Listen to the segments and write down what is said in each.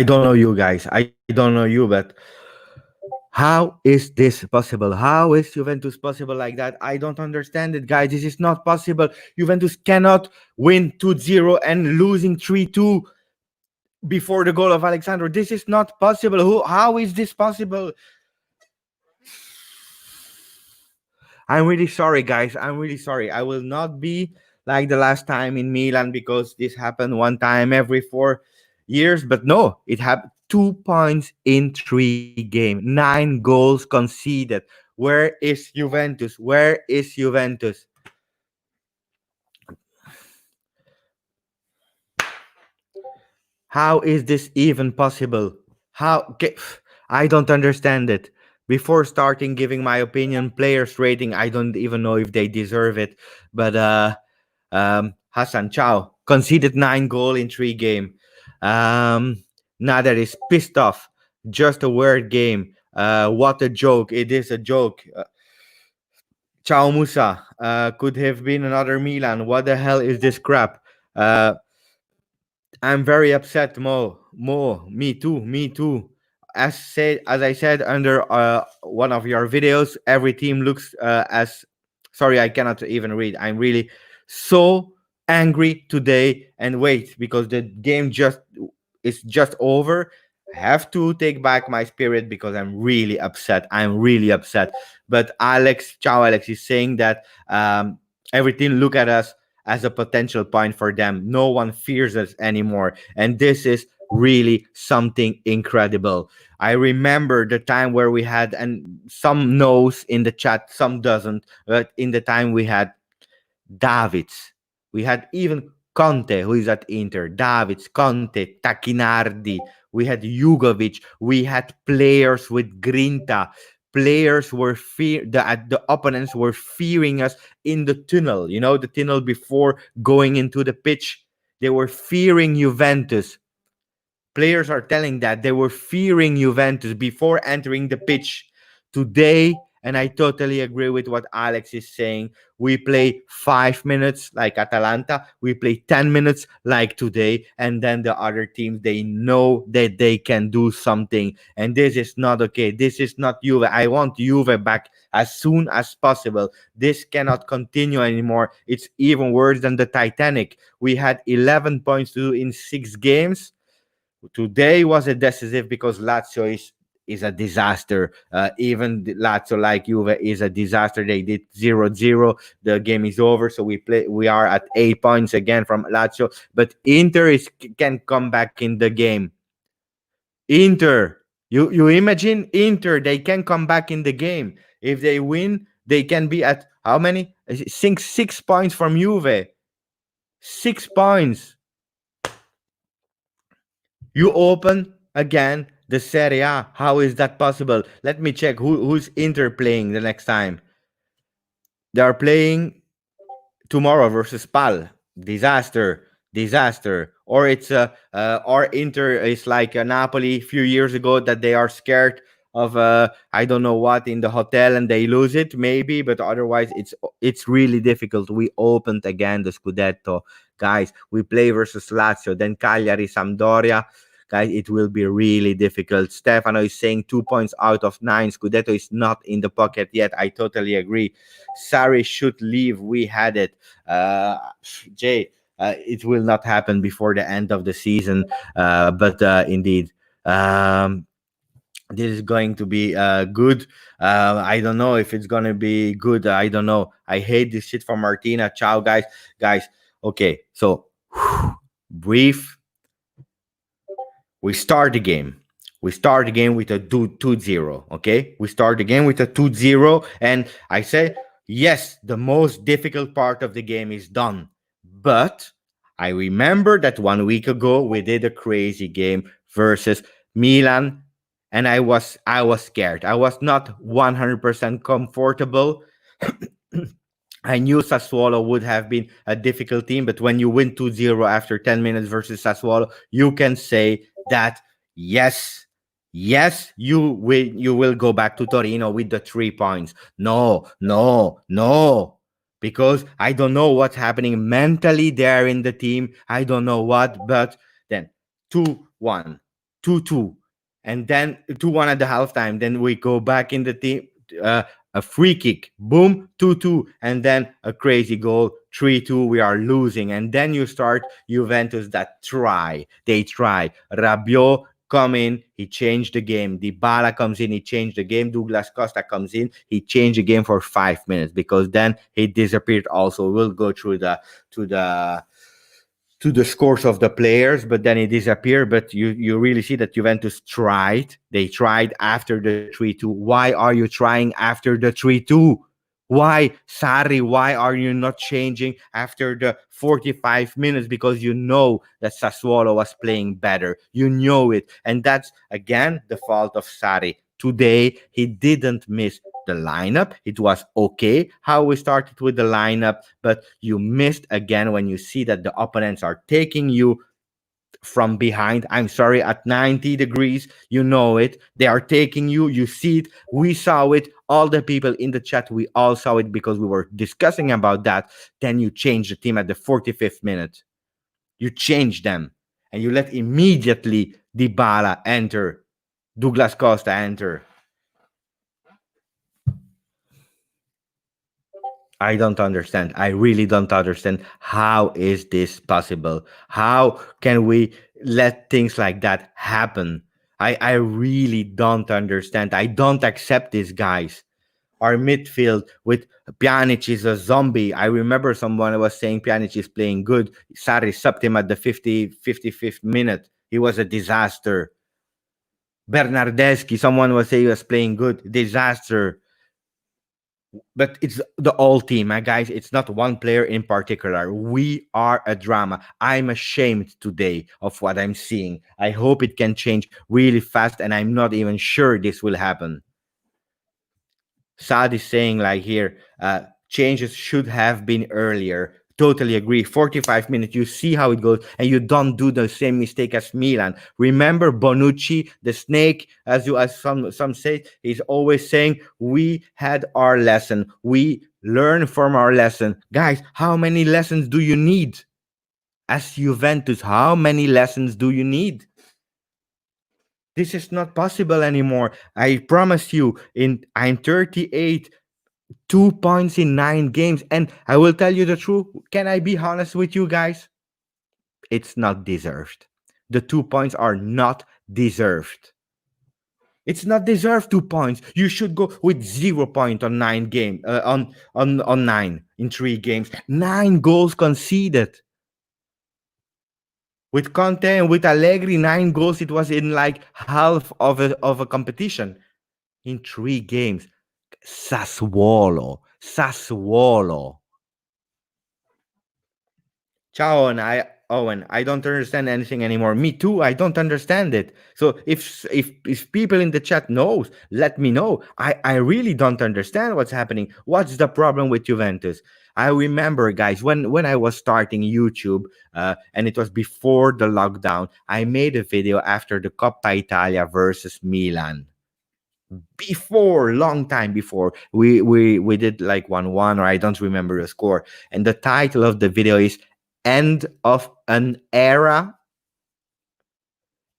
I don't know you guys. I don't know you, but how is this possible? How is Juventus possible like that? I don't understand it, guys. This is not possible. Juventus cannot win 2-0 and losing 3-2 before the goal of Alexandro. This is not possible. How is this possible? I'm really sorry, guys. I'm really sorry. I will not be like the last time in Milan because this happened one time every 4 years. But no, it happened 2 points in 3 games, 9 goals conceded. Where is Juventus? Where is Juventus? How is this even possible? I don't understand it. Before starting giving my opinion, players rating, I don't even know if they deserve it. But Hassan Chow conceded 9 goals in 3 games. Nader is pissed off. Just a word game. What a joke! It is a joke. Ciao Musa could have been another Milan. What the hell is this crap? I'm very upset, Mo, me too, me too. As I said under one of your videos, every team looks as. Sorry, I cannot even read. I'm really so angry today. And wait, because the game is just over. I have to take back my spirit because I'm really upset. I'm really upset. But Ciao Alex, is saying that every team look at us as a potential point for them. No one fears us anymore. And this is really something incredible. I remember the time where we had, and some knows in the chat, some doesn't, but in the time we had Davids. We had even Conte, who is at Inter, Davids, Conte, Tacchinardi. We had Jugovic. We had players with Grinta. Players were the opponents were fearing us in the tunnel. You know, the tunnel before going into the pitch. They were fearing Juventus. Players are telling that they were fearing Juventus before entering the pitch. Today, and I totally agree with what Alex is saying, we play 5 minutes like Atalanta, we play 10 minutes like today, and then the other teams, they know that they can do something. And this is not okay. This is not Juve. I want Juve back as soon as possible. This cannot continue anymore. It's even worse than the Titanic. We had 11 points to do in 6 games. Today was a decisive because Lazio is a disaster. Even Lazio, like Juve, is a disaster. They did 0-0. The game is over, so we are at 8 points again from Lazio. But Inter can come back in the game. Inter, you imagine Inter, they can come back in the game. If they win, they can be at how many? 6 points from Juve. 6 points. You open again the Serie A. How is that possible? Let me check who's Inter playing the next time. They are playing tomorrow versus Pal. Disaster. Or it's or Inter is like Napoli a few years ago that they are scared of I don't know what in the hotel and they lose it maybe, but otherwise it's really difficult. We opened again the scudetto, guys. We play versus Lazio, then Cagliari, Sampdoria. Guys, it will be really difficult. Stefano is saying 2 points out of 9. Scudetto is not in the pocket yet. I totally agree. Sarri should leave. We had it. Jay, it will not happen before the end of the season. But indeed, this is going to be good. I don't know if it's going to be good. I don't know. I hate this shit from Martina. Ciao, guys. Guys, okay. So, brief. We start the game. We start the game with a 2-0, okay? We start the game with a 2-0, and I say, yes, the most difficult part of the game is done. But I remember that 1 week ago, we did a crazy game versus Milan, and I was scared. I was not 100% comfortable. I knew Sassuolo would have been a difficult team, but when you win 2-0 after 10 minutes versus Sassuolo, you can say that yes, you will go back to Torino with the 3 points. No, because I don't know what's happening mentally there in the team. I don't know what, but then 2-1. 2-2, and then 2-1 at the halftime. Then we go back in the team. Uh, a free kick, boom, 2-2, and then a crazy goal, 3-2. We are losing, and then you start Juventus that try. They try. Rabiot come in, he changed the game. Dybala comes in, he changed the game. Douglas Costa comes in, he changed the game for 5 minutes because then he disappeared. Also, we'll go through to the to the scores of the players, but then it disappeared. But you really see that Juventus tried. They tried after the 3-2. Why are you trying after the 3-2? Why, Sarri, why are you not changing after the 45 minutes? Because you know that Sassuolo was playing better. You know it. And that's, again, the fault of Sarri. Today, he didn't miss the lineup. It was okay how we started with the lineup, but you missed again when you see that the opponents are taking you from behind. I'm sorry, at 90 degrees, you know it. They are taking you, you see it. We saw it. All the people in the chat, we all saw it because we were discussing about that. Then you change the team at the 45th minute. You change them and you let immediately Dybala enter, Douglas Costa enter. I don't understand. I really don't understand. How is this possible? How can we let things like that happen? I really don't understand. I don't accept this, guys. Our midfield with Pjanic is a zombie. I remember someone was saying Pjanic is playing good. Sarri subbed him at the 55th minute. He was a disaster. Bernardeschi, someone was saying he was playing good. Disaster. But it's the whole team, guys. It's not one player in particular. We are a drama. I'm ashamed today of what I'm seeing. I hope it can change really fast, and I'm not even sure this will happen. Saad is saying, like here, changes should have been earlier. Totally agree. 45 minutes, you see how it goes, and you don't do the same mistake as Milan. Remember Bonucci, the snake, as some say, he's always saying, we had our lesson. We learn from our lesson. Guys, how many lessons do you need? As Juventus, how many lessons do you need? This is not possible anymore. I promise you, I'm 38, 2 points in 9 games. And I will tell you the truth. Can I be honest with you guys? It's not deserved. The 2 points are not deserved. It's not deserved 2 points. You should go with 0 point on 9 game on 9 in 3 games. 9 goals conceded. With Conte and with Allegri, 9 goals. It was in like half of a competition in 3 games. Sassuolo. Ciao, and Owen, I don't understand anything anymore. Me too. I don't understand it. So if people in the chat knows, let me know. I really don't understand what's happening. What's the problem with Juventus? I remember, guys, when I was starting YouTube, and it was before the lockdown, I made a video after the Coppa Italia versus Milan. Before, long time before, we did like 1-1, or I don't remember the score. And the title of the video is End of an Era.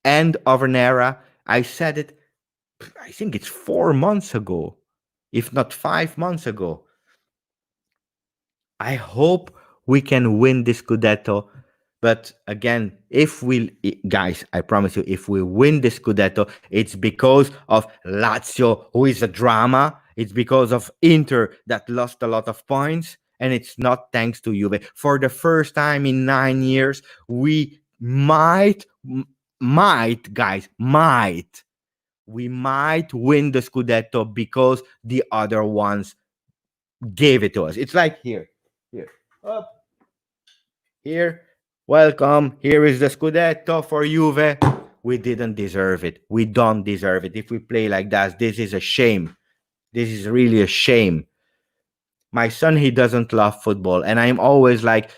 End of an Era. I said it, I think it's 4 months ago, if not 5 months ago. I hope we can win this Scudetto. But again, guys, I promise you, if we win the Scudetto, it's because of Lazio, who is a drama. It's because of Inter that lost a lot of points. And it's not thanks to Juve. For the first time in 9 years, we might, guys, we might win the Scudetto because the other ones gave it to us. It's like here, up. Here, welcome. Here is the Scudetto for Juve. We didn't deserve it. We don't deserve it. If we play like that, this is a shame. This is really a shame. My son, he doesn't love football. And I'm always like,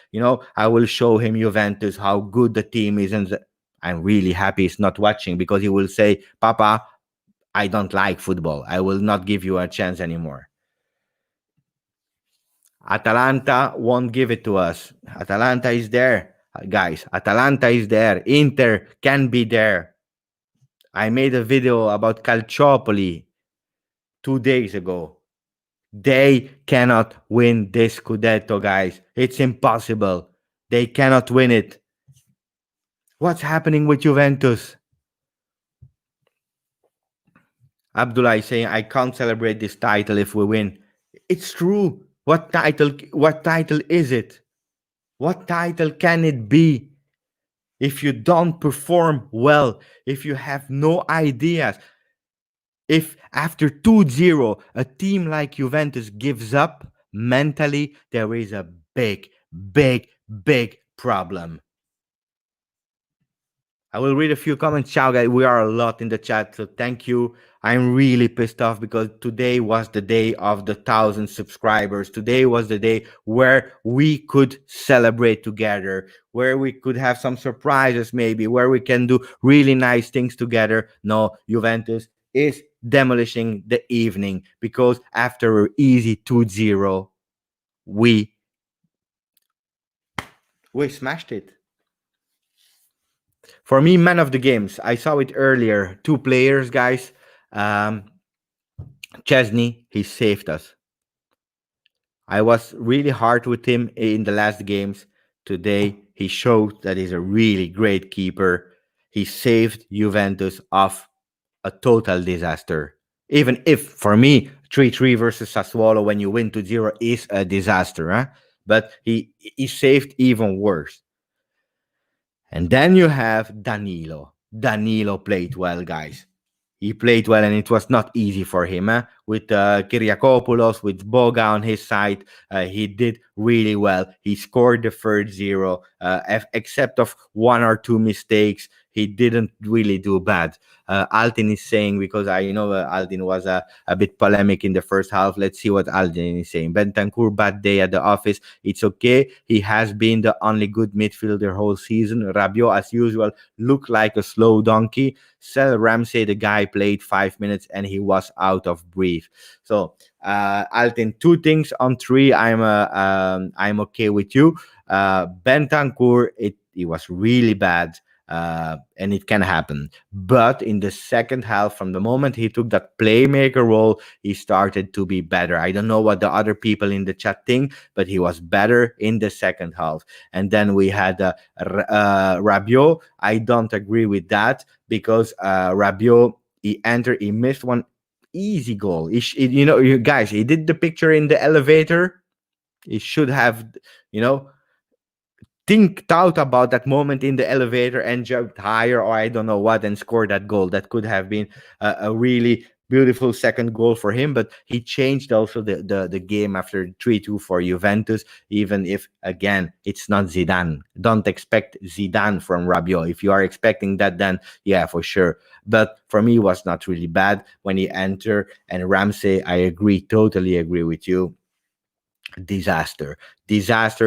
I will show him Juventus, how good the team is. And I'm really happy he's not watching because he will say, Papa, I don't like football. I will not give you a chance anymore. Atalanta won't give it to us. Atalanta is there, guys. Atalanta is there. Inter can be there. I made a video about Calciopoli 2 days ago. They cannot win this scudetto, guys. It's impossible. They cannot win it. What's happening with Juventus? Abdullah is saying, I can't celebrate this title if we win. It's true. What title is it? What title can it be? If you don't perform well, if you have no ideas, if after 2-0 a team like Juventus gives up mentally, there is a big, big, big problem. I will read a few comments. Ciao, guys. We are a lot in the chat, so thank you. I'm really pissed off because today was the day of the 1,000 subscribers. Today was the day where we could celebrate together, where we could have some surprises, maybe, where we can do really nice things together. No, Juventus is demolishing the evening because after an easy 2-0, we smashed it. For me, man of the games. I saw it earlier. 2 players, guys. Chesney, he saved us. I was really hard with him in the last games. Today, he showed that he's a really great keeper. He saved Juventus off a total disaster. Even if, for me, 3-3 versus Sassuolo when you win 2-0 is a disaster. Huh? But he saved even worse. And then you have Danilo. Danilo played well, guys. He played well, and it was not easy for him. With Kyriakopoulos, with Boga on his side, he did really well. He scored the third 0. Except of 1 or 2 mistakes, he didn't really do bad. Altin is saying, because I know Altin was a bit polemic in the first half. Let's see what Altin is saying. Bentancur, bad day at the office. It's okay. He has been the only good midfielder whole season. Rabiot, as usual, looked like a slow donkey. Sel Ramsey, the guy played 5 minutes and he was out of breath. So, Altin, 2 things on 3. I'm okay with you. Bentancur, it was really bad. And it can happen. But in the second half, from the moment he took that playmaker role, he started to be better. I don't know what the other people in the chat think, but he was better in the second half. And then we had Rabiot. I don't agree with that because Rabiot, he missed one easy goal. You guys, he did the picture in the elevator. He should have, thought about that moment in the elevator and jumped higher, or I don't know what, and scored that goal. That could have been a really beautiful second goal for him, but he changed also the game after 3-2 for Juventus, even if, again, it's not Zidane. Don't expect Zidane from Rabiot. If you are expecting that, then yeah, for sure. But for me, it was not really bad when he entered. And Ramsey, I totally agree with you. Disaster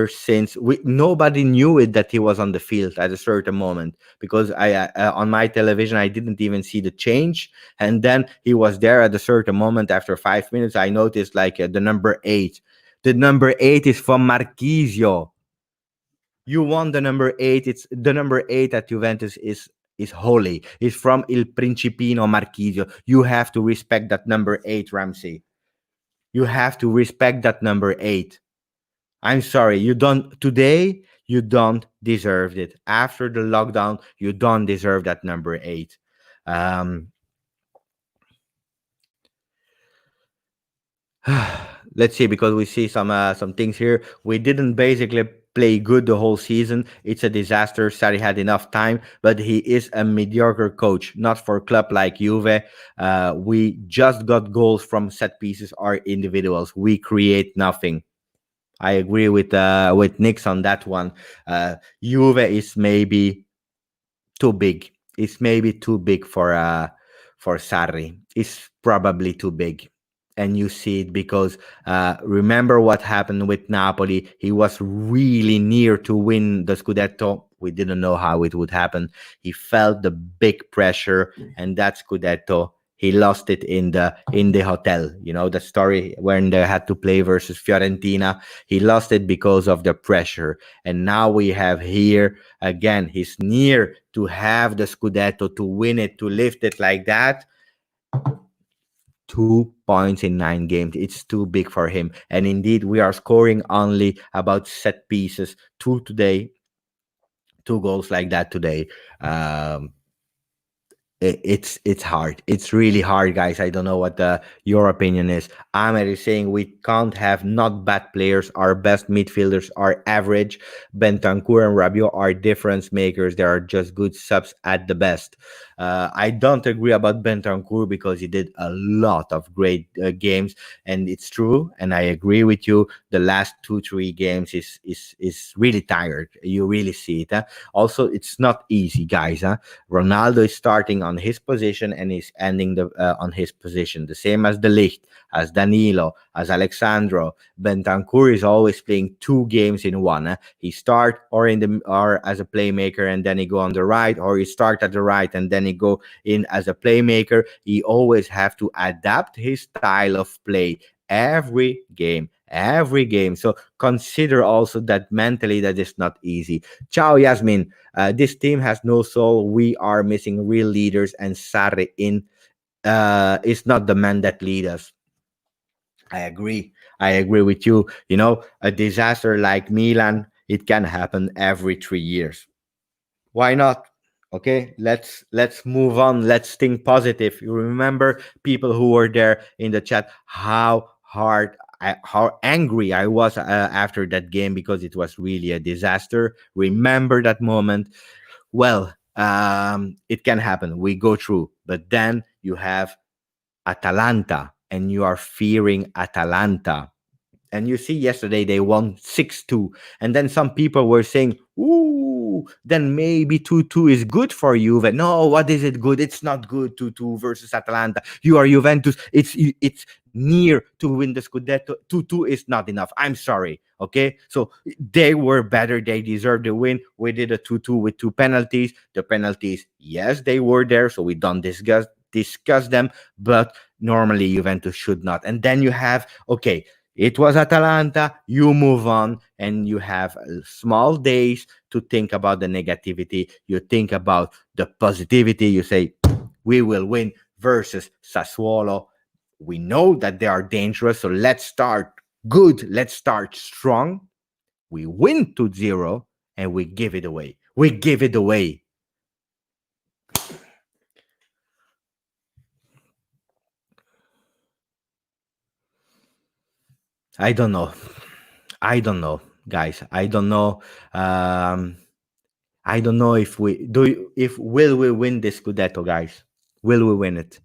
since nobody knew it that he was on the field at a certain moment, because I on my television I didn't even see the change, and then he was there at a certain moment. After 5 minutes I noticed the number 8 is from Marchisio. You want the number 8? It's the number 8 at Juventus is holy. It's from Il Principino Marchisio. You have to respect that number 8, Ramsey. You have to respect that number 8. I'm sorry, you don't deserve it. After the lockdown, you don't deserve that number 8. Let's see, because we see some things here. We didn't basically play good the whole season. It's a disaster. Sarri had enough time, but he is a mediocre coach, not for a club like Juve. We just got goals from set pieces or individuals. We create nothing. I agree with Nix on that one. Juve is maybe too big. It's maybe too big for Sarri. It's probably too big. And you see it because remember what happened with Napoli. He was really near to win the Scudetto. We didn't know how it would happen. He felt the big pressure, and that Scudetto, he lost it in the hotel. You know the story when they had to play versus Fiorentina. He lost it because of the pressure. And now we have here again. He's near to have the scudetto, to win it, to lift it like that. 2 points in 9 games. It's too big for him. And indeed, we are scoring only about set pieces. Two today, 2 goals like that today. Um, it's hard. It's really hard, guys. I don't know what your opinion is. Ahmed is saying we can't have not bad players. Our best midfielders are average. Bentancur and Rabiot are difference makers. They are just good subs at the best. I don't agree about Bentancur because he did a lot of great games, and it's true. And I agree with you. The last 2 3 games is really tired. You really see it. Huh? Also, it's not easy, guys. Huh? Ronaldo is starting on his position and is ending on his position. The same as De Ligt, as Danilo, as Alexandro. Bentancur is always playing 2 games in one. He start or as a playmaker and then he go on the right, or he start at the right and then he go in as a playmaker. He always have to adapt his style of play every game. Every game. So consider also that mentally that is not easy. Ciao, Yasmin. This team has no soul. We are missing real leaders, and Sarri is not the man that lead us. I agree. I agree with you. You know, a disaster like Milan, it can happen every 3 years. Why not? Okay, let's move on. Let's think positive. You remember people who were there in the chat how how angry I was after that game because it was really a disaster. Remember that moment? Well, it can happen. We go through, but then you have Atalanta, and you are fearing Atalanta. And you see, yesterday they won 6-2. And then some people were saying, ooh, then maybe 2-2 is good for Juve. No, what is it good? It's not good 2-2 versus Atalanta. You are Juventus. It's near to win the Scudetto. 2-2 is not enough. I'm sorry. Okay. So they were better. They deserved the win. We did a 2-2 with 2 penalties. The penalties, yes, they were there. So we don't discuss them. But normally Juventus should not. And then you have, okay, it was Atalanta. You move on and you have small days to think about the negativity. You think about the positivity. You say, we will win versus Sassuolo. We know that they are dangerous. So let's start good. Let's start strong. We win 2-0 and we give it away. We give it away. I don't know. I don't know, guys. I don't know. I don't know if if will we win this Scudetto, guys. Will we win it?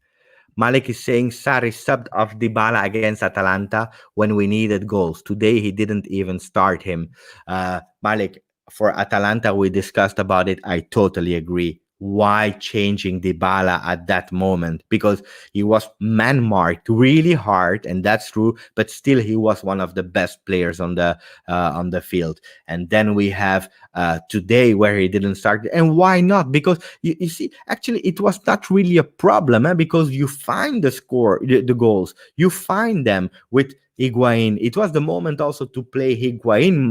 Malik is saying Sarri subbed off Dybala against Atalanta when we needed goals. Today he didn't even start him. Malik, for Atalanta, we discussed about it. I totally agree. Why changing Dybala at that moment? Because he was man marked really hard, and that's true. But still, he was one of the best players on the field. And then we have today where he didn't start. And why not? Because you see, actually, it was not really a problem because you find the goals, you find them with Higuain. It was the moment also to play Higuain,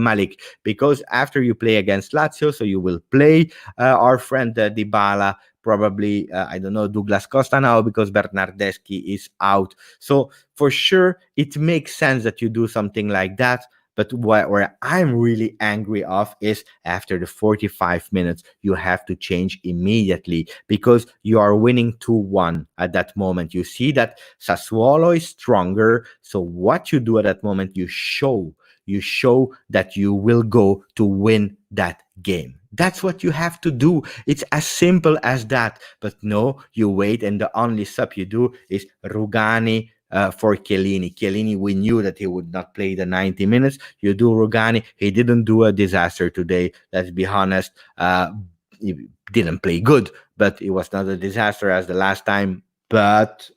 Malik, because after you play against Lazio, so you will play our friend Dybala, probably, I don't know, Douglas Costa now because Bernardeschi is out. So for sure, it makes sense that you do something like that. But where I'm really angry of is after the 45 minutes, you have to change immediately because you are winning 2-1 at that moment. You see that Sassuolo is stronger. So what you do at that moment, you show that you will go to win that game. That's what you have to do. It's as simple as that. But no, you wait, and the only sub you do is Rugani for Chiellini. Chiellini, we knew that he would not play the 90 minutes. You do Rugani. He didn't do a disaster today. Let's be honest. He didn't play good, but it was not a disaster as the last time. But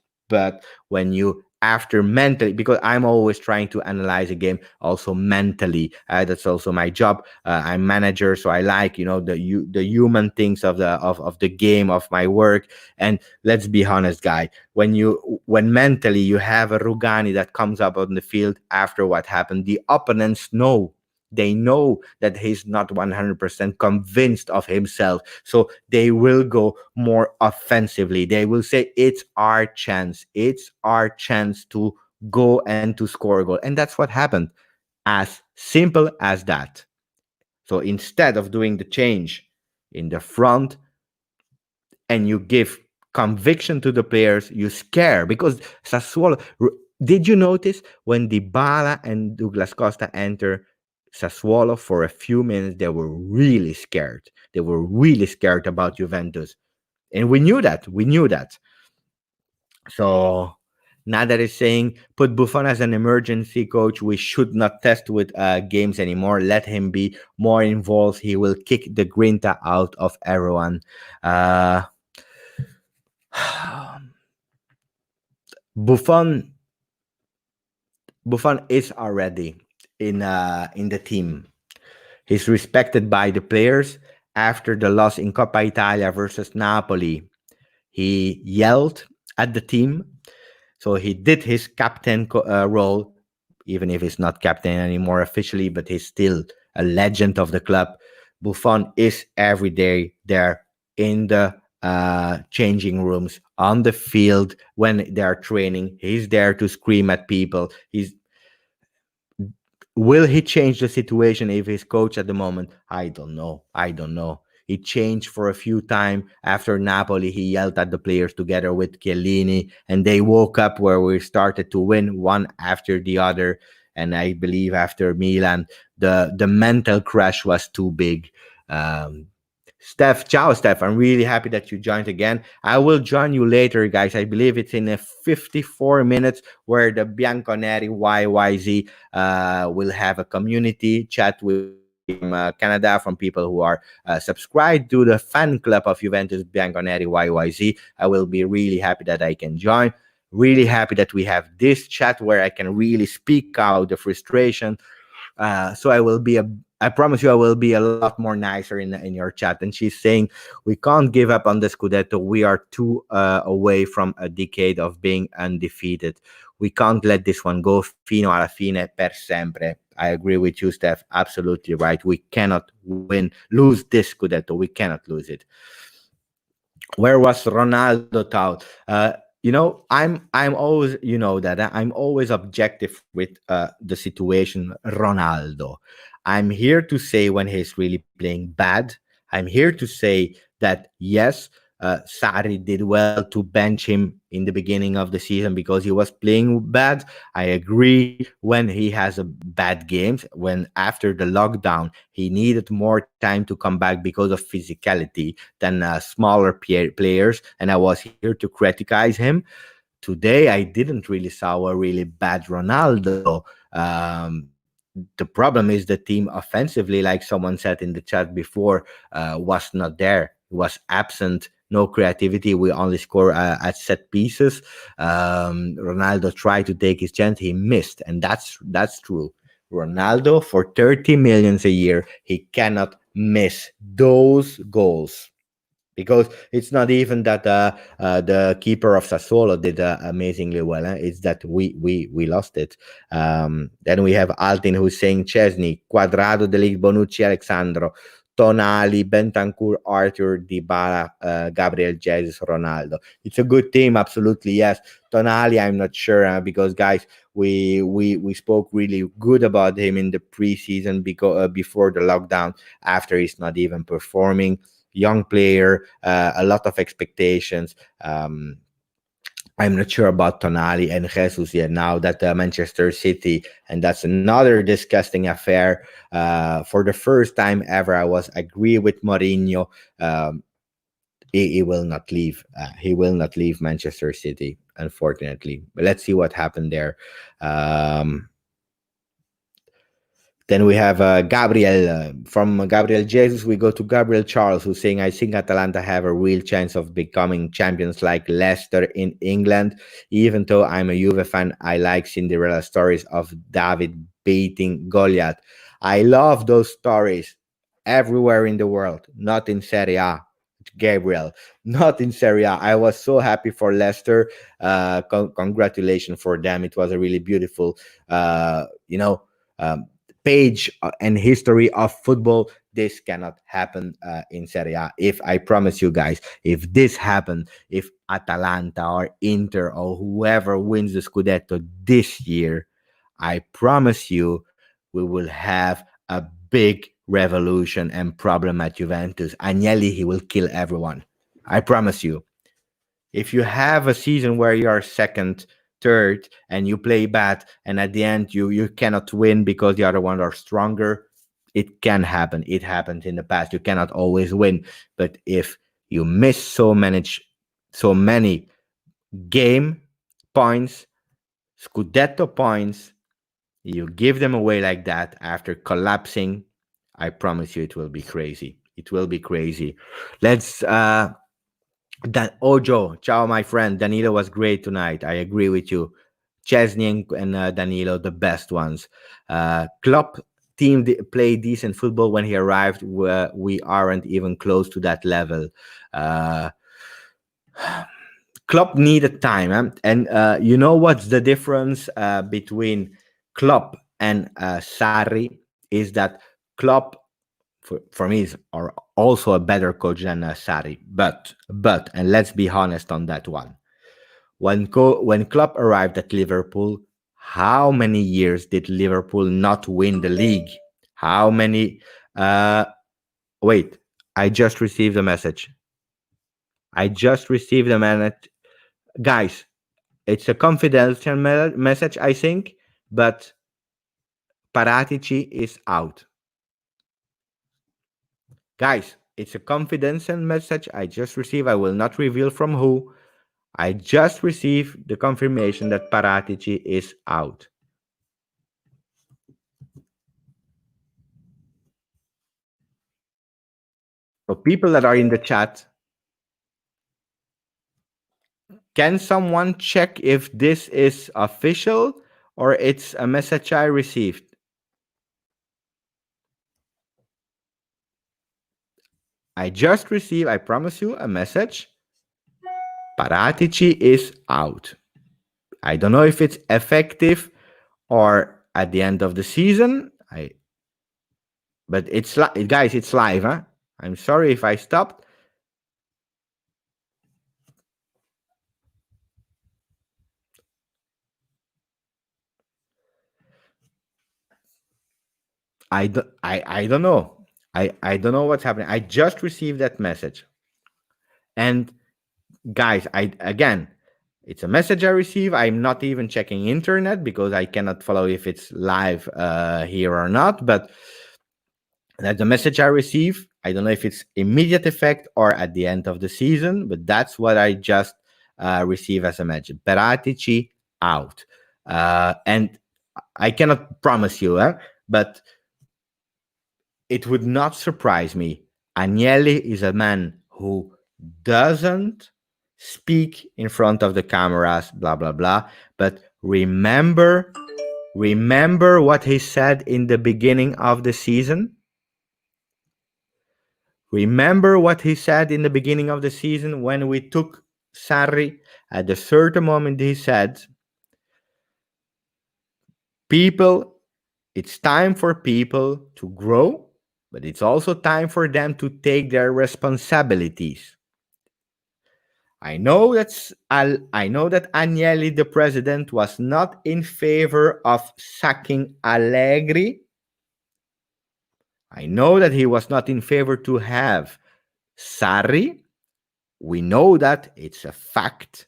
when you after mentally, because I'm always trying to analyze a game also mentally. That's also my job. I'm manager, so I like, the human things of the game, of my work. And let's be honest, guy, when mentally you have a Rugani that comes up on the field after what happened, the opponents know. They know that he's not 100% convinced of himself. So they will go more offensively. They will say, it's our chance. It's our chance to go and to score a goal. And that's what happened. As simple as that. So instead of doing the change in the front, and you give conviction to the players, you scare, because Sassuolo. Did you notice when Dybala and Douglas Costa enter Sassuolo for a few minutes? They were really scared. They were really scared about Juventus, and we knew that. We knew that. So now that is saying put Buffon as an emergency coach, we should not test with games anymore. Let him be more involved. He will kick the grinta out of everyone. Uh, Buffon Buffon is already in the team. He's respected by the players. After the loss in Coppa Italia versus Napoli, he yelled at the team. So he did his captain role, even if he's not captain anymore officially, but he's still a legend of the club. Buffon is every day there in the changing rooms, on the field when they're training. He's there to scream at people. Will he change the situation if he's coach at the moment? I don't know. I don't know. He changed for a few times. After Napoli, he yelled at the players together with Chiellini, and they woke up where we started to win one after the other. And I believe after Milan, the mental crash was too big. Um, Steph, ciao, Steph. I'm really happy that you joined again. I will join you later, guys. I believe it's in a 54 minutes where the Bianconeri YYZ will have a community chat with people from Canada, from people who are subscribed to the fan club of Juventus Bianconeri YYZ. I will be really happy that I can join. Really happy that we have this chat where I can really speak out the frustration. So I will be I promise you, I will be a lot more nicer in your chat. And she's saying we can't give up on the scudetto. We are too away from a decade of being undefeated. We can't let this one go fino alla fine per sempre. I agree with you, Steph. Absolutely right. We cannot lose this scudetto. We cannot lose it. Where was Ronaldo out? I'm always, that I'm always objective with the situation. Ronaldo, I'm here to say when he's really playing bad. I'm here to say that yes, Sarri did well to bench him in the beginning of the season because he was playing bad. I agree when he has a bad games. When after the lockdown, he needed more time to come back because of physicality than smaller players, and I was here to criticize him. Today, I didn't really saw a really bad Ronaldo. The problem is the team offensively, like someone said in the chat before, was not there. It was absent. No creativity. We only score at set pieces. Ronaldo tried to take his chance. He missed, and that's true. Ronaldo, for 30 millions a year, he cannot miss those goals, because it's not even that the keeper of Sassuolo did amazingly well. It's that we lost it. Then we have Altin who's saying Chesney, Quadrado, Delic, Bonucci, Alexandro, Tonali, Bentancur, Arthur, Dybala, Gabriel Jesus, Ronaldo. It's a good team, absolutely, yes. Tonali, I'm not sure, because guys, we spoke really good about him in the preseason because before the lockdown. After, he's not even performing. Young player, a lot of expectations. I'm not sure about Tonali and Jesus yet. Now that Manchester City, and that's another disgusting affair. For the first time ever, I was agree with Mourinho. He will not leave. He will not leave Manchester City, unfortunately. But let's see what happened there. Then we have Gabriel. From Gabriel Jesus, we go to Gabriel Charles, who's saying, I think Atalanta have a real chance of becoming champions like Leicester in England. Even though I'm a Juve fan, I like Cinderella stories of David beating Goliath. I love those stories everywhere in the world, not in Serie A. Gabriel, not in Serie A. I was so happy for Leicester. Congratulations for them. It was a really beautiful, um, page and history of football. This cannot happen in Serie A. If I promise you guys, if this happened, if Atalanta or Inter or whoever wins the Scudetto this year, I promise you, we will have a big revolution and problem at Juventus. Agnelli, he will kill everyone. I promise you. If you have a season where you are second, third, and you play bad, and at the end you cannot win because the other ones are stronger, it can happen. It happened in the past. You cannot always win. But if you miss so many game points, Scudetto points, you give them away like that after collapsing, I promise you it will be crazy. It will be crazy. Let's that Ojo, ciao, my friend. Danilo was great tonight. I agree with you. Chesney and Danilo, the best ones. Klopp team played decent football when he arrived. We aren't even close to that level. Uh, Klopp needed time, and you know what's the difference between Klopp and Sarri is that Klopp, for me, is also a better coach than Sarri. But and let's be honest on that one. When Klopp arrived at Liverpool, how many years did Liverpool not win the league? How many? Uh, Wait, I just received a message. I just received a message, guys. It's a confidential message, I think, but Paratici is out. Guys, it's a confidential message I just received. I will not reveal from who. I just received the confirmation that Paratici is out. So people that are in the chat, can someone check if this is official or it's a message I received? I just received, I promise you, a message. Paratici is out. I don't know if it's effective or at the end of the season. But it's guys, it's live, huh? I'm sorry if I stopped. I don't know. I don't know what's happening. I just received that message. And guys, it's a message I receive. I'm not even checking internet because I cannot follow if it's live here or not. But that's the message I receive. I don't know if it's immediate effect or at the end of the season, but that's what I just received as a message. Paratici out. And I cannot promise you, but it would not surprise me. Agnelli is a man who doesn't speak in front of the cameras, blah, blah, blah. But remember what he said in the beginning of the season? Remember what he said in the beginning of the season when we took Sarri? At a certain moment, he said, it's time for people to grow, but it's also time for them to take their responsibilities. I know that Agnelli, the president, was not in favor of sacking Allegri. I know that he was not in favor to have Sarri. We know that. It's a fact.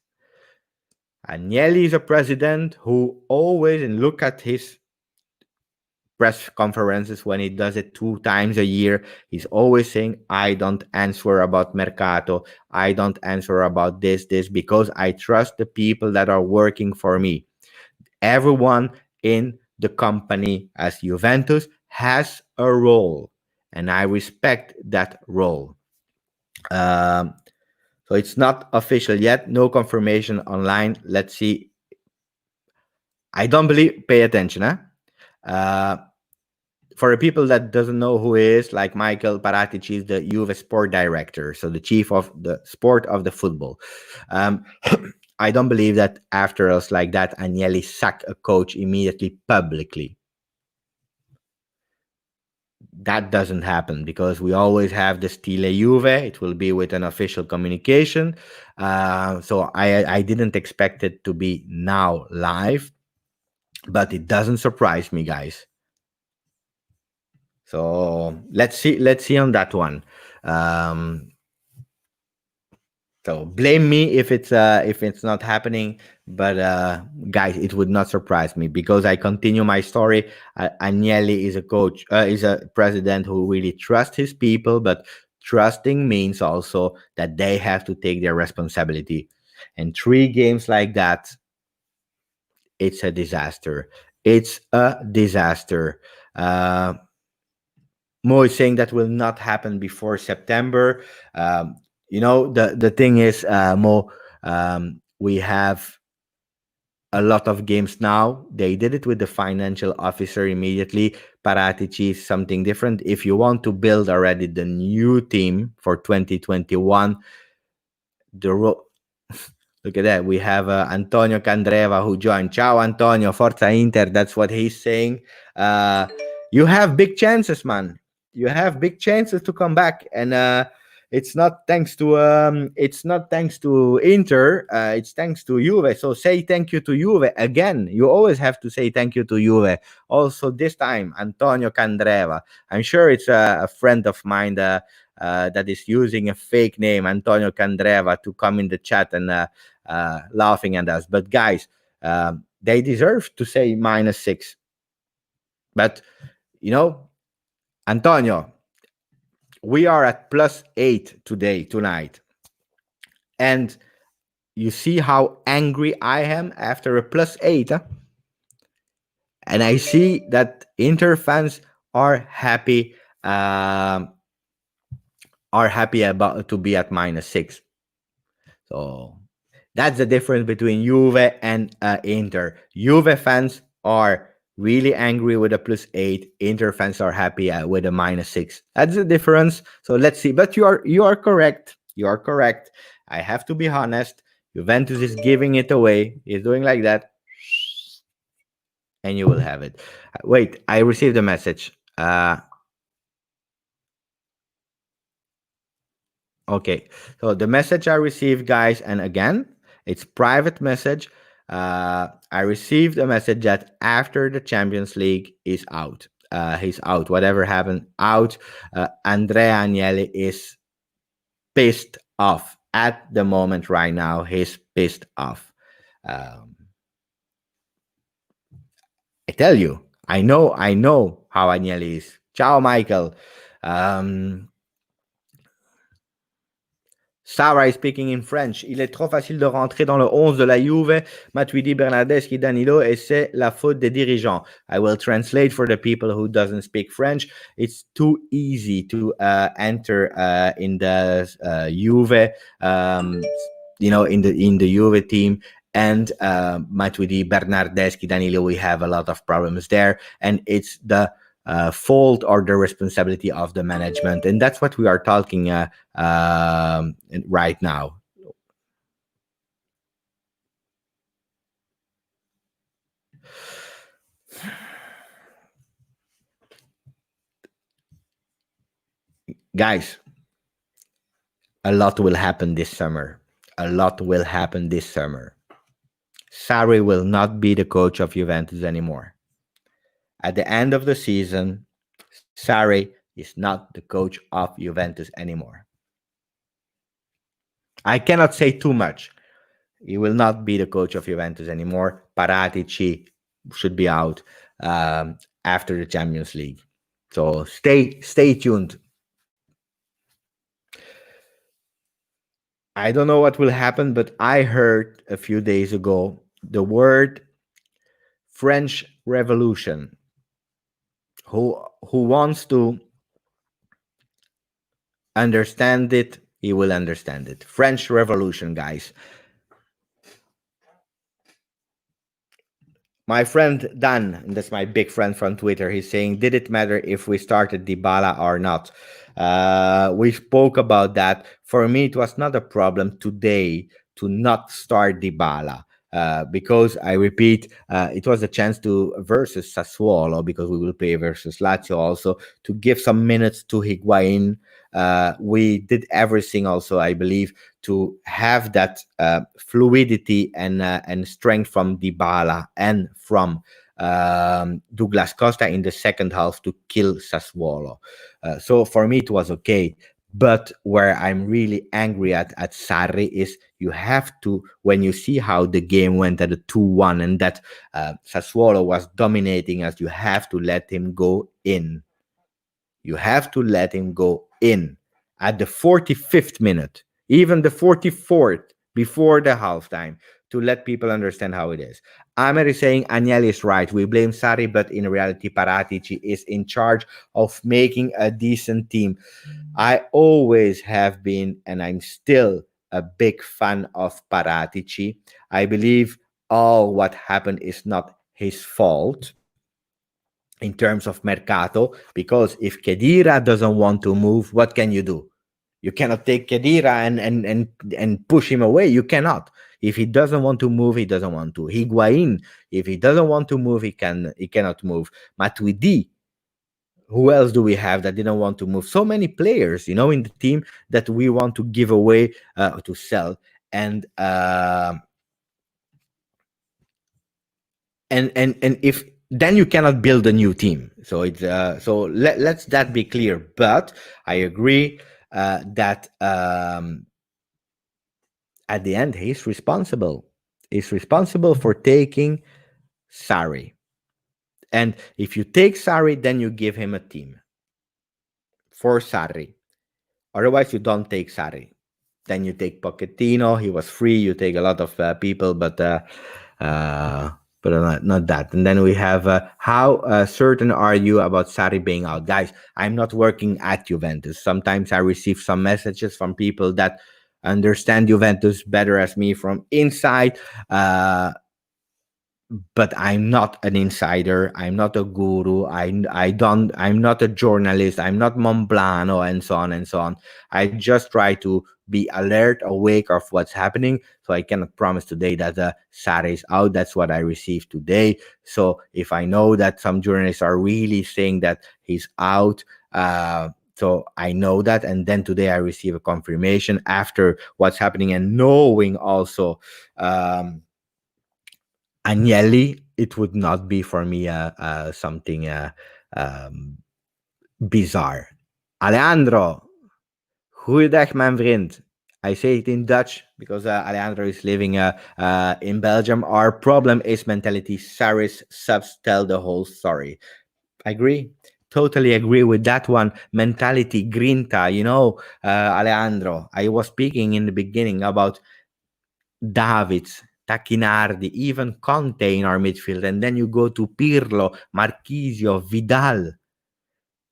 Agnelli is a president who always, and look at his press conferences when he does it 2 times a year, he's always saying, I don't answer about Mercato. I don't answer about this, because I trust the people that are working for me. Everyone in the company as Juventus has a role, and I respect that role. Um, so it's not official yet, no confirmation online. Let's see. I don't believe. Pay attention, huh? Uh, for the people that doesn't know who he is, like Michael Paratici is the Juve sport director, so the chief of the sport of the football. Um, I don't believe that after us like that, Agnelli sack a coach immediately publicly. That doesn't happen because we always have the stile Juve. It will be with an official communication. So I didn't expect it to be now live, but it doesn't surprise me, guys. So let's see on that one. Um, so blame me if it's not happening, but guys, it would not surprise me because I continue my story. Agnelli is a coach, is a president who really trusts his people, but trusting means also that they have to take their responsibility. And 3 games like that, it's a disaster. It's a disaster. Uh, Mo is saying that will not happen before September. The thing is, Mo, we have a lot of games now. They did it with the financial officer immediately. Paratici is something different. If you want to build already the new team for 2021, the look at that. We have Antonio Candreva who joined. Ciao, Antonio. Forza Inter. That's what he's saying. Uh, you have big chances, man. You have big chances to come back, and it's not thanks to Inter. It's thanks to Juve. So say thank you to Juve again. You always have to say thank you to Juve. Also this time, Antonio Candreva. I'm sure it's a friend of mine that is using a fake name, Antonio Candreva, to come in the chat and laughing at us. But guys, they deserve to say -6. But Antonio, we are at +8 tonight. And you see how angry I am after a +8. Huh? And I see that Inter fans are happy about to be at -6. So that's the difference between Juve and Inter. Juve fans are really angry with a +8. Inter fans are happy with a -6. That's the difference. So let's see. But you are correct. You are correct. I have to be honest. Juventus is giving it away. He's doing like that, and you will have it. Wait, I received a message. Okay, so the message I received, guys, and again, it's private message. I received a message that after the Champions League is out, he's out. Whatever happened, out. Andrea Agnelli is pissed off at the moment right now. He's pissed off. I tell you, I know how Agnelli is. Ciao, Michael. Sarri speaking in French. Il est trop facile de rentrer dans le 11 de la Juve, Matuidi, Bernardeschi, Danilo, et c'est la faute des dirigeants. I will translate for the people who doesn't speak French. It's too easy to enter in the Juve, in the Juve team. And Matuidi, Bernardeschi, Danilo, we have a lot of problems there. And it's the fault or the responsibility of the management, and that's what we are talking right now. Guys, a lot will happen this summer. A lot will happen this summer. Sarri will not be the coach of Juventus anymore. At the end of the season, Sarri is not the coach of Juventus anymore. I cannot say too much. He will not be the coach of Juventus anymore. Paratici should be out after the Champions League. So stay tuned. I don't know what will happen, but I heard a few days ago the word French Revolution. who wants to understand it, he will understand it. French Revolution, guys. My friend Dan, and that's my big friend from Twitter, he's saying, did it matter if we started Dybala or not? We spoke about that. For me, it was not a problem today to not start Dybala. Because I repeat, it was a chance to versus Sassuolo, because we will play versus Lazio also, to give some minutes to Higuain. We did everything also, I believe, to have that fluidity and strength from Dybala and from Douglas Costa in the second half to kill Sassuolo. So for me, it was okay. But where I'm really angry at Sarri is you have to, when you see how the game went at a 2-1 and that Sassuolo was dominating us, you have to let him go in. You have to let him go in at the 45th minute, even the 44th, before the halftime, to let people understand how it is. Amer is saying Agnelli is right. We blame Sarri, but in reality, Paratici is in charge of making a decent team. I always have been, and I'm still a big fan of Paratici. I believe all what happened is not his fault in terms of mercato, because if Kedira doesn't want to move, what can you do? You cannot take Kedira and push him away. You cannot. If he doesn't want to move, he doesn't want to. Higuain, if he doesn't want to move, he cannot move. Matuidi, who else do we have that didn't want to move? So many players, in the team that we want to give away, to sell, and and if then you cannot build a new team. So it's let's that be clear. But I agree that at the end he's responsible. He's responsible for taking Sarri. And if you take Sarri, then you give him a team for Sarri. Otherwise, you don't take Sarri. Then you take Pochettino. He was free. You take a lot of people, uh, not that. And then we have how certain are you about Sarri being out, guys? I'm not working at Juventus. Sometimes I receive some messages from people that understand Juventus better as me from inside. But I'm not an insider. I'm not a guru. I'm not a journalist. I'm not Monblano and so on and so on. I just try to be alert, awake of what's happening. So I cannot promise today that Sarri is out. That's what I received today. So if I know that some journalists are really saying that he's out, so I know that, and then today I receive a confirmation after what's happening and knowing also Agnelli, it would not be for me something um, bizarre. Alejandro, goeiedag mijn vriend. I say it in Dutch because Alejandro is living in Belgium. Our problem is mentality. Sarri's subs tell the whole story. I agree. Totally agree with that one. Mentality, grinta, Alejandro. I was speaking in the beginning about Davids, Tacchinardi, even Conte in our midfield. And then you go to Pirlo, Marquisio, Vidal.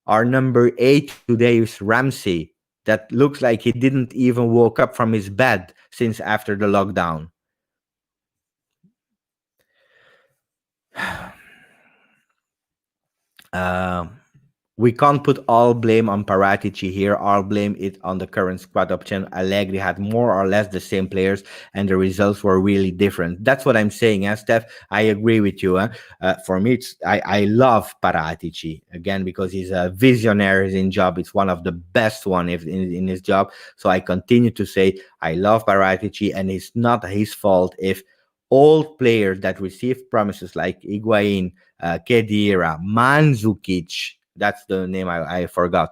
Our number 8 today is Ramsey. That looks like he didn't even woke up from his bed since after the lockdown. Uh, we can't put all blame on Paratici here. I'll blame it on the current squad option. Allegri had more or less the same players, and the results were really different. That's what I'm saying, Steph. I agree with you. For me, I love Paratici again because he's a visionary in job. It's one of the best one in his job. So I continue to say I love Paratici, and it's not his fault if old players that received promises like Higuain, Kedira, Mandzukic, that's the name I forgot,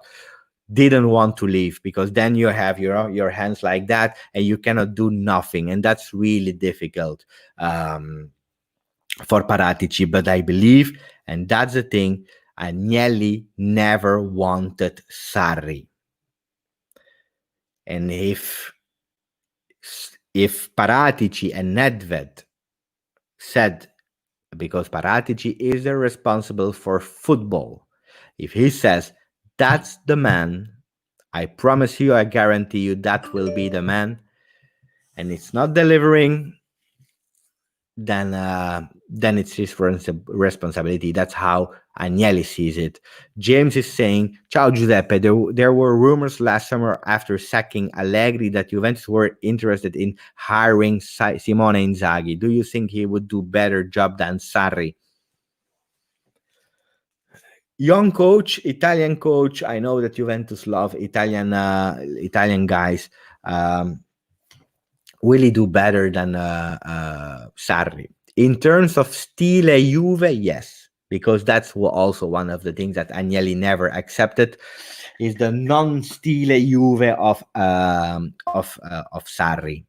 didn't want to leave, because then you have your hands like that and you cannot do nothing, and that's really difficult for Paratici. But I believe, and that's the thing, Agnelli never wanted Sarri. And if Paratici and Nedved said, because Paratici is the responsible for football, If he says that's the man, I promise you, I guarantee you, that will be the man, and it's not delivering, then it's his responsibility. That's how Agnelli sees it. James is saying, "Ciao Giuseppe. There were rumors last summer after sacking Allegri that Juventus were interested in hiring Simone Inzaghi. Do you think he would do better job than Sarri?" Young coach, Italian coach. I know that Juventus love Italian guys. Will he do better than Sarri? In terms of stile Juve, yes, because that's also one of the things that Agnelli never accepted, is the non-stile Juve of Sarri.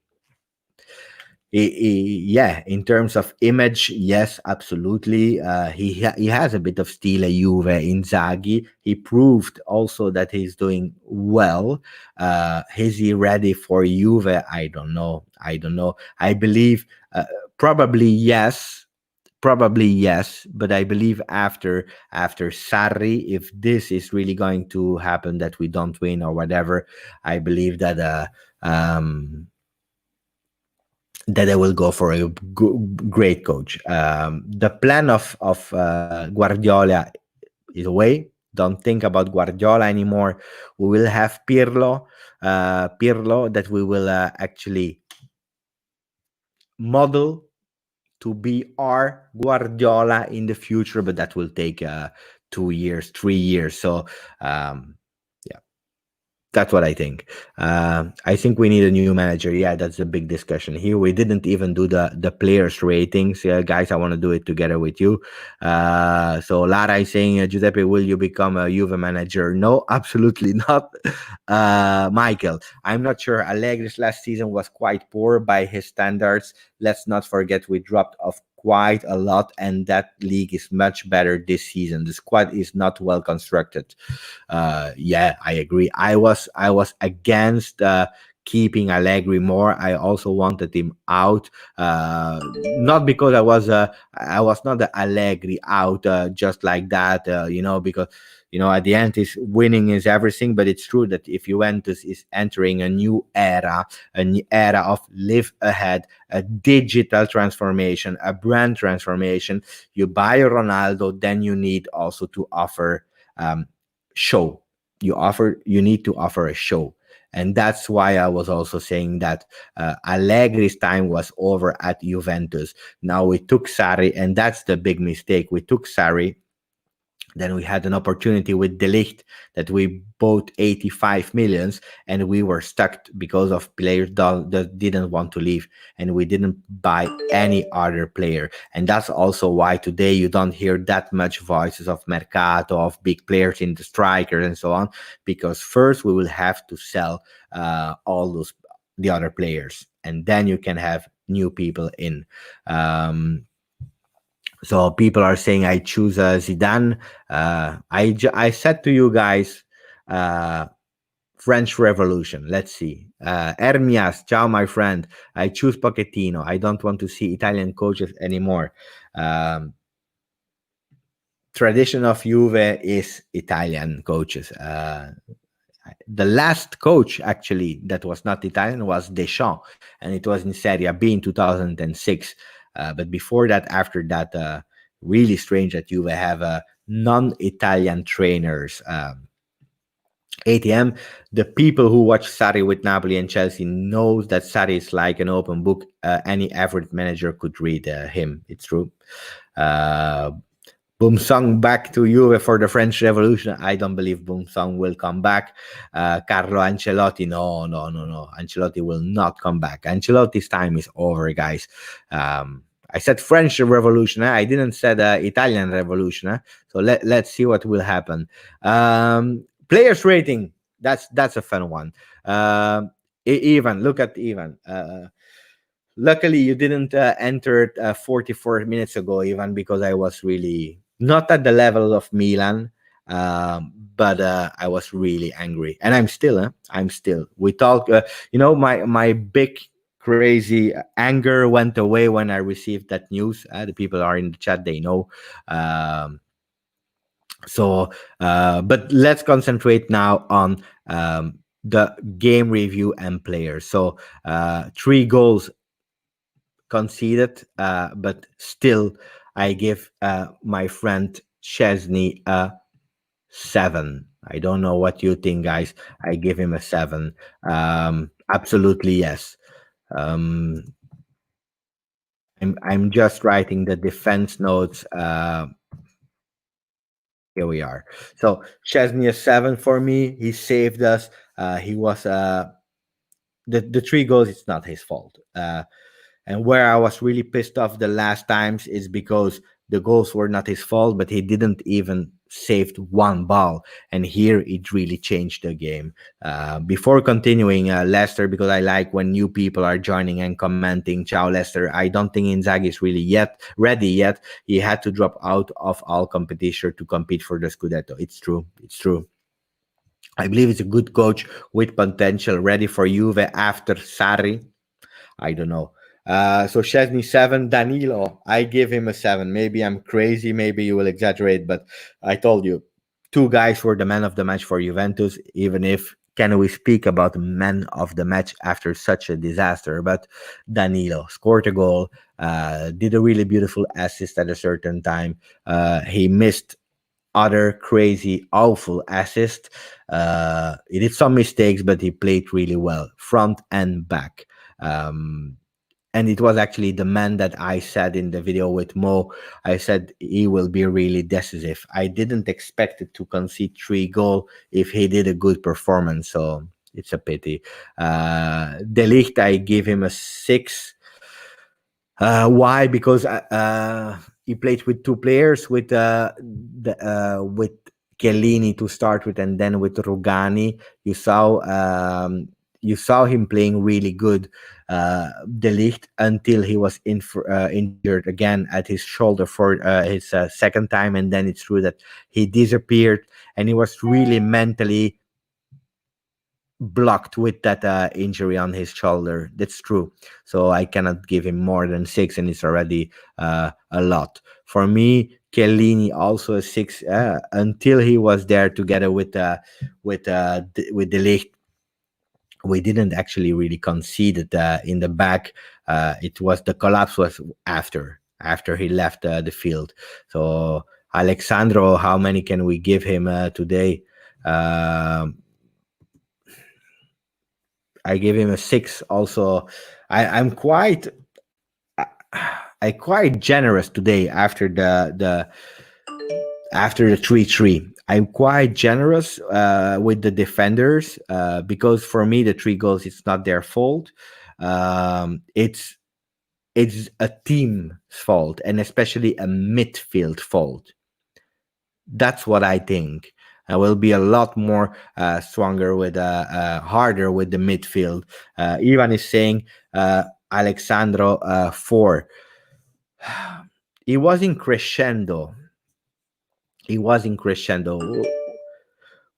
Yeah, in terms of image, yes, absolutely. He has a bit of stile Juve. Inzaghi, he proved also that he's doing well. Is he ready for Juve? I don't know. I believe probably yes, but I believe after Sarri, if this is really going to happen, that we don't win or whatever, I believe that that I will go for a great coach. The plan of Guardiola is away. Don't think about Guardiola anymore. We will have Pirlo that we will actually model to be our Guardiola in the future, but that will take 2 years, 3 years. So yeah, that's what I think. I think we need a new manager. Yeah, that's a big discussion here. We didn't even do the players ratings. Guys, I want to do it together with you. So Lara is saying, Giuseppe, will you become a Juve manager? No, absolutely not. Michael, I'm not sure. Allegri's last season was quite poor by his standards. Let's not forget we dropped off quite a lot, and that league is much better this season. The squad is not well constructed. Yeah, I agree. I was against keeping Allegri more. I also wanted him out, not because I was not the Allegri out just like that, because at the end is winning is everything. But it's true that if Juventus is entering a new era, of live ahead, a digital transformation, a brand transformation, you buy Ronaldo, then you need also to offer show. You need to offer a show. And that's why I was also saying that Allegri's time was over at Juventus. Now we took Sarri, and that's the big mistake. We took Sarri, then we had an opportunity with De Ligt that we bought 85 millions, and we were stuck because of players that didn't want to leave, and we didn't buy any other player. And that's also why today you don't hear that much voices of Mercato, of big players in the strikers and so on, because first we will have to sell all the other players, and then you can have new people in. So people are saying I choose Zidane. I said to you guys, French Revolution. Let's see. Hermias, ciao, my friend. I choose Pochettino. I don't want to see Italian coaches anymore. Tradition of Juve is Italian coaches. The last coach actually that was not Italian was Deschamps, and it was in Serie B in 2006. But before that, after that, really strange that you have non-Italian trainers. ATM, the people who watch Sarri with Napoli and Chelsea knows that Sarri is like an open book. Any average manager could read him. It's true. Boomsong back to Juve for the French Revolution. I don't believe Boomsong will come back. Carlo Ancelotti, no. Ancelotti will not come back. Ancelotti's time is over, guys. I said French Revolution. I didn't say Italian Revolution. So let's see what will happen. Players rating. That's a fun one. Ivan, look at Ivan. Luckily, you didn't enter 44 minutes ago, Ivan, because I was really not at the level of Milan, but I was really angry, and I'm still. We talk. My big crazy anger went away when I received that news. The people are in the chat; they know. So, but let's concentrate now on the game review and players. So, 3 goals conceded, but still, I give my friend Chesney a 7. I don't know what you think, guys. I give him a 7. Absolutely yes. Um, I'm just writing the defense notes. Here we are. So Chesney a 7 for me. He saved us. He was the 3 goals. It's not his fault. And where I was really pissed off the last times is because the goals were not his fault, but he didn't even saved one ball. And here it really changed the game. Before continuing, Leicester, because I like when new people are joining and commenting, Ciao Leicester. I don't think Inzaghi is really yet ready yet. He had to drop out of all competition to compete for the scudetto. It's true. It's true. I believe he's a good coach with potential, ready for Juve after Sarri. I don't know. So Chesney 7, Danilo. I give him a 7. Maybe I'm crazy. Maybe you will exaggerate, but I told you, 2 guys were the man of the match for Juventus. Even if can we speak about man of the match after such a disaster? But Danilo scored a goal, did a really beautiful assist at a certain time. He missed other crazy, awful assist. He did some mistakes, but he played really well, front and back. Um, and it was actually the man that I said in the video with Mo. I said he will be really decisive. I didn't expect it to concede 3 goals if he did a good performance, so it's a pity. De Ligt, I give him a 6. Why? Because he played with 2 players, with Chiellini to start with, and then with Rugani. You saw him playing really good, De Ligt, until he was injured again at his shoulder for his second time, and then it's true that he disappeared, and he was really mentally blocked with that injury on his shoulder. That's true. So I cannot give him more than 6, and it's already a lot. For me, Chiellini also a 6, until he was there together with De Ligt. We didn't actually really concede it in the back. It was the collapse was after he left the field. So Alexandro, how many can we give him today? Um I gave him a 6. Also, I'm quite I quite generous today after the 3-3. I'm quite generous with the defenders because for me the 3 goals it's not their fault. It's a team's fault, and especially a midfield fault. That's what I think. I will be a lot more stronger with harder with the midfield. Ivan is saying Alexandro 4. He was in crescendo. He was in crescendo.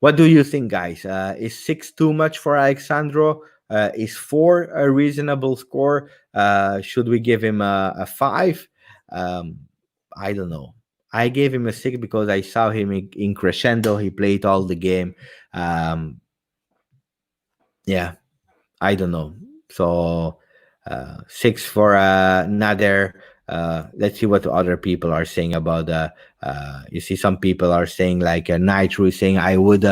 What do you think, guys? Is 6 too much for Alexandro? Is 4 a reasonable score? Should we give him a 5? Um, I don't know. I gave him a 6 because I saw him in crescendo. He played all the game. Um, yeah, I don't know. So 6 for Nader. Let's see what other people are saying about. You see, some people are saying like Nitro is saying I would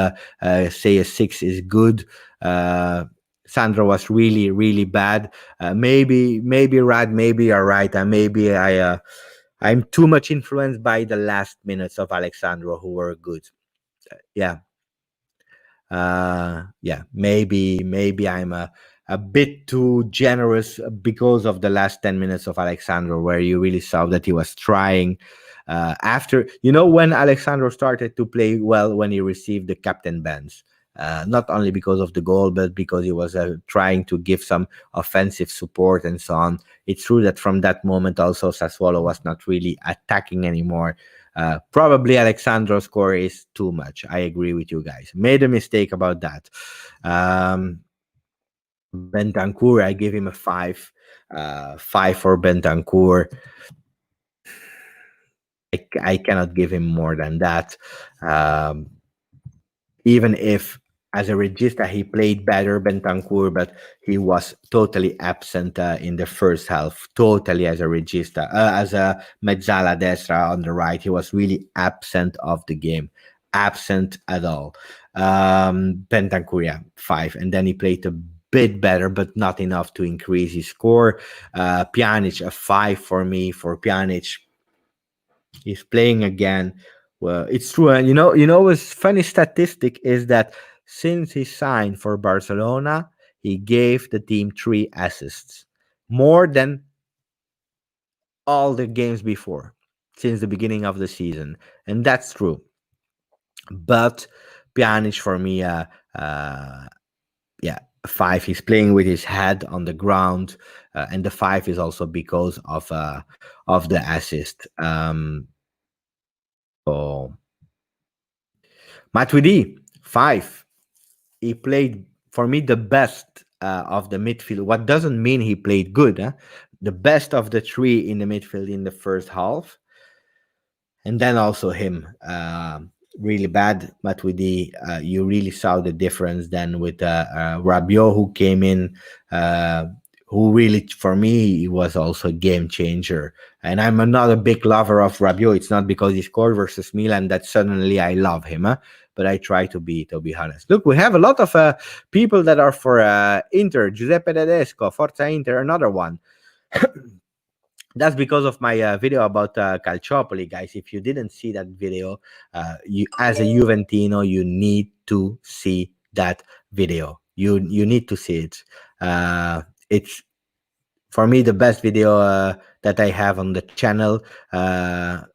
say a 6 is good. Sandra was really really bad. Maybe Rad, maybe you're right. Maybe I'm too much influenced by the last minutes of Alexandro who were good. Yeah, yeah, maybe I'm a bit too generous because of the last 10 minutes of Alexandro, where you really saw that he was trying. After, when Alexandro started to play well, when he received the captain bans, not only because of the goal, but because he was trying to give some offensive support and so on. It's true that from that moment also Sassuolo was not really attacking anymore. Probably Alexandro's score is too much. I agree with you guys. Made a mistake about that. Bentancur, I give him a 5. 5 for Bentancur. I cannot give him more than that. Um, Even if as a regista he played better Bentancur, but he was totally absent in the first half. Totally as a regista, as a mezzala destra on the right, he was really absent of the game, absent at all. Bentancur, yeah, 5, and then he played a bit better, but not enough to increase his score. Pjanic, a 5 for me. For Pjanic, he's playing again. Well, it's true, and what's funny statistic is that since he signed for Barcelona, he gave the team 3 assists, more than all the games before, since the beginning of the season, and that's true. But Pjanic for me, yeah, 5. He's playing with his head on the ground, and the 5 is also because of the assist. So Matuidi, 5. He played for me the best of the midfield. What doesn't mean he played good, huh? The best of the 3 in the midfield in the first half, and then also him, really bad. But with you really saw the difference then with Rabiot, who came in, who really, for me, he was also a game changer. And I'm not a big lover of Rabiot. It's not because he scored versus Milan that suddenly I love him, huh? But I try to be honest. Look, we have a lot of people that are for Inter. Giuseppe Tedesco, Forza Inter, another one. That's because of my video about Calciopoli, guys. If you didn't see that video, you, as a Juventino, you need to see that video. You need to see it. It's, for me, the best video that I have on the channel.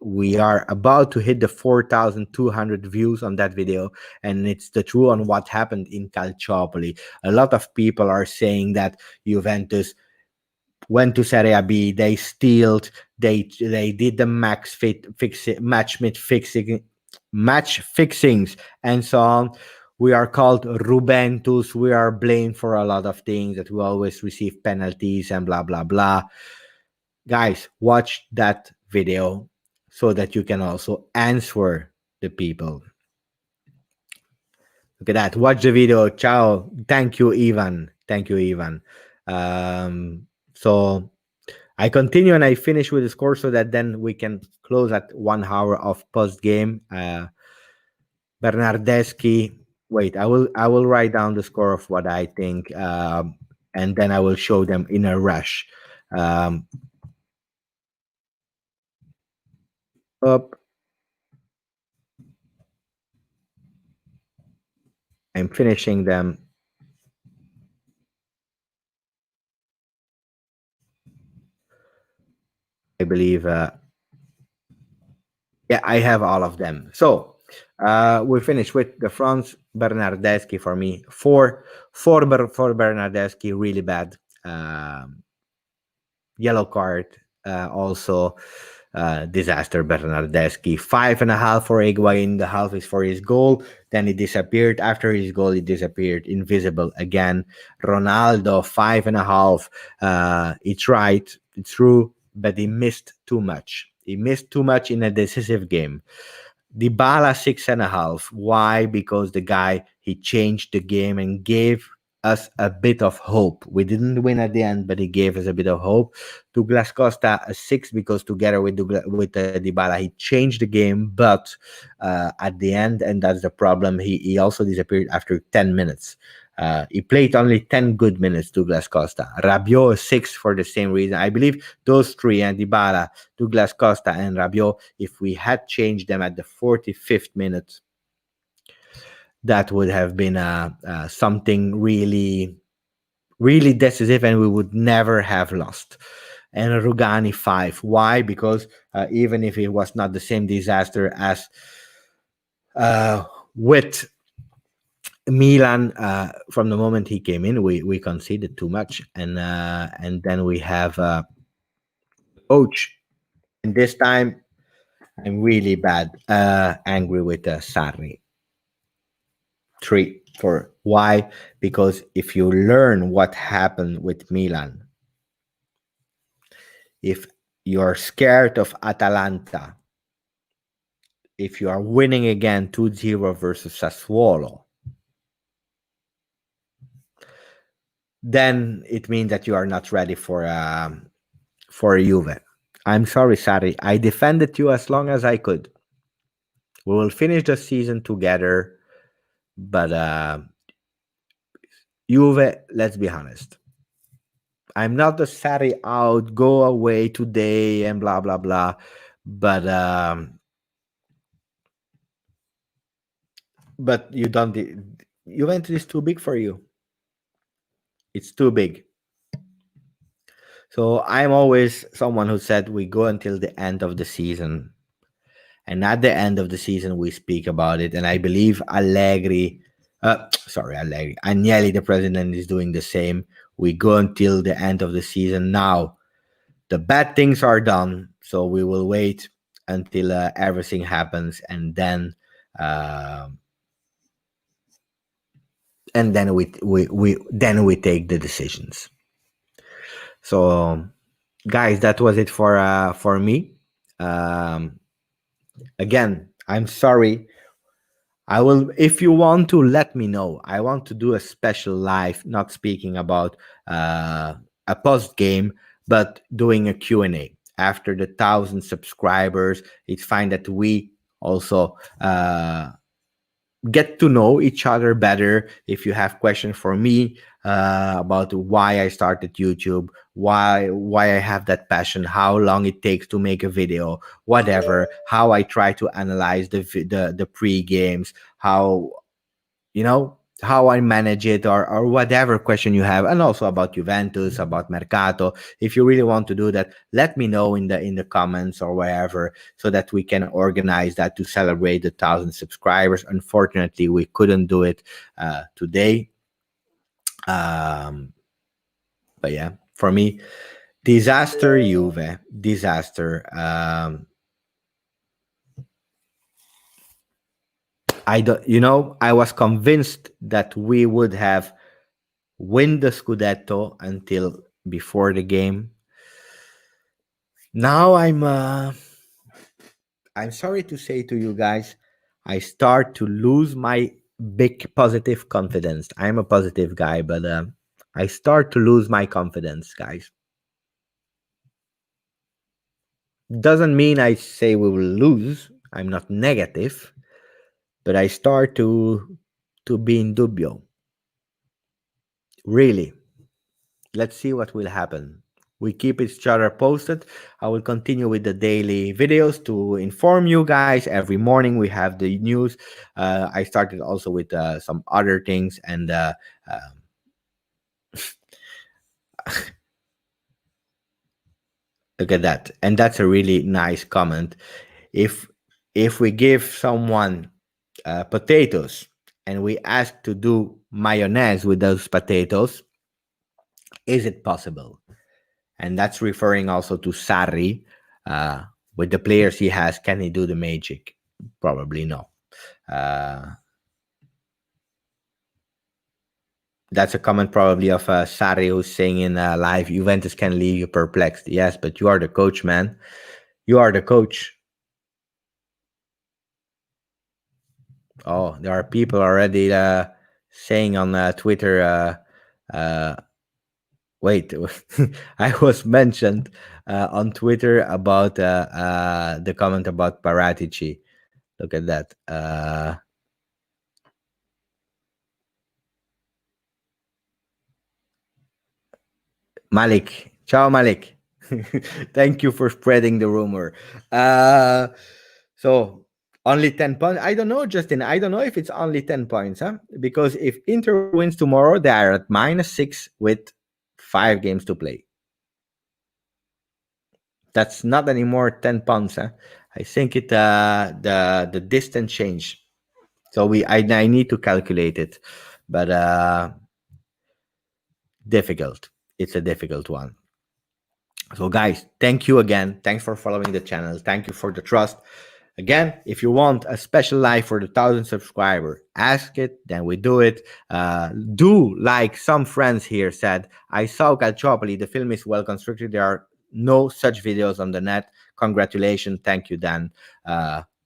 We are about to hit the 4,200 views on that video, and it's the truth on what happened in Calciopoli. A lot of people are saying that Juventus went to Serie B, they stealed, they did the match fixings and so on. We are called Rubentus. We are blamed for a lot of things, that we always receive penalties and blah blah blah. Guys, watch that video so that you can also answer the people. Look at that. Watch the video. Ciao. Thank you, Ivan. Thank you, Ivan. So I continue and I finish with the score so that then we can close at 1 hour of post game. Bernardeschi. Wait, I will write down the score of what I think, and then I will show them in a rush. Up. I'm finishing them. I believe. Yeah, I have all of them. So we finished with the France. Bernardeschi for me. For Bernardeschi, really bad. Yellow card. Also disaster. Bernardeschi, 5.5 for Higuain. The half is for his goal. Then he disappeared. After his goal, he disappeared. Invisible again. Ronaldo, 5.5. He tried. It's true, but he missed too much. He missed too much in a decisive game. Dybala, 6.5. Why? Because the guy, he changed the game and gave us a bit of hope. We didn't win at the end, but he gave us a bit of hope. Douglas Costa, a 6, because together with Dybala, he changed the game, but at the end, and that's the problem, he also disappeared after 10 minutes. He played only 10 good minutes, Douglas Costa. Rabiot, a 6 for the same reason. I believe those 3, and Dybala, Douglas Costa, and Rabiot, if we had changed them at the 45th minute, that would have been something really, really decisive, and we would never have lost. And Rugani, 5. Why? Because even if it was not the same disaster as with Milan, from the moment he came in, we conceded too much, and then we have coach. And this time, I'm really bad, angry with Sarri. 3 for why? Because if you learn what happened with Milan, if you're scared of Atalanta, if you are winning again 2-0 versus Sassuolo, then it means that you are not ready for Juve. I'm sorry, Sarri. I defended you as long as I could. We will finish the season together, but Juve, let's be honest. I'm not the Sarri out, go away today, and blah blah blah. But you don't. Juventus is too big for you. It's too big. So I'm always someone who said we go until the end of the season, and at the end of the season we speak about it. And I believe Allegri, Agnelli, the president, is doing the same. We go until the end of the season. Now the bad things are done, so we will wait until everything happens, uh, and then we take the decisions. So, guys, that was it for me. Um, Again, I'm sorry. I will, if you want to let me know. I want to do a special live, not speaking about a post game, but doing a Q&A after the 1,000 subscribers. It's fine that we also get to know each other better. If you have questions for me about why I started YouTube, why I have that passion, how long it takes to make a video, whatever, how I try to analyze the pre games, how how I manage it, or whatever question you have, and also about Juventus, about Mercato. If you really want to do that, let me know in the comments or wherever, so that we can organize that to celebrate the 1,000 subscribers. Unfortunately, we couldn't do it today. But yeah, for me, disaster Juve, disaster. I don't, I was convinced that we would have win the scudetto until before the game. Now I'm sorry to say to you guys, I start to lose my big positive confidence. I'm a positive guy, but I start to lose my confidence, guys. Doesn't mean I say we will lose. I'm not negative, but I start to be in dubio. Really. Let's see what will happen. We keep each other posted. I will continue with the daily videos to inform you guys. Every morning we have the news. I started also with some other things, and look at that. And that's a really nice comment. If we give someone potatoes and we ask to do mayonnaise with those potatoes, is it possible? And that's referring also to Sarri. With the players he has, can he do the magic? Probably no. That's a comment probably of Sarri, who's saying in live, Juventus can leave you perplexed. Yes, but you are the coach, man. You are the coach. Oh, there are people already saying on Twitter, wait, I was mentioned on Twitter about the comment about Paratici. Look at that. Malik. Ciao, Malik. Thank you for spreading the rumor. So only 10 points. I don't know, Justin. I don't know if it's only 10 points, huh? Because if Inter wins tomorrow, they are at -6 with 5 games to play. That's not anymore 10 points, huh? I think the distance changed. So I need to calculate it. But difficult. It's a difficult one. So guys, thank you again. Thanks for following the channel. Thank you for the trust. Again, if you want a special live for the 1,000 subscriber, ask it, then we do it. Do like some friends here said, I saw Calciopoli, the film is well constructed. There are no such videos on the net. Congratulations. Thank you, Dan.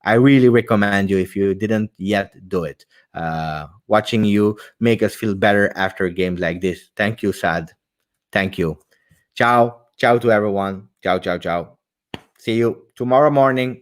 I really recommend you if you didn't yet do it. Watching you make us feel better after games like this. Thank you, Sad. Thank you. Ciao. Ciao to everyone. Ciao, ciao, ciao. See you tomorrow morning.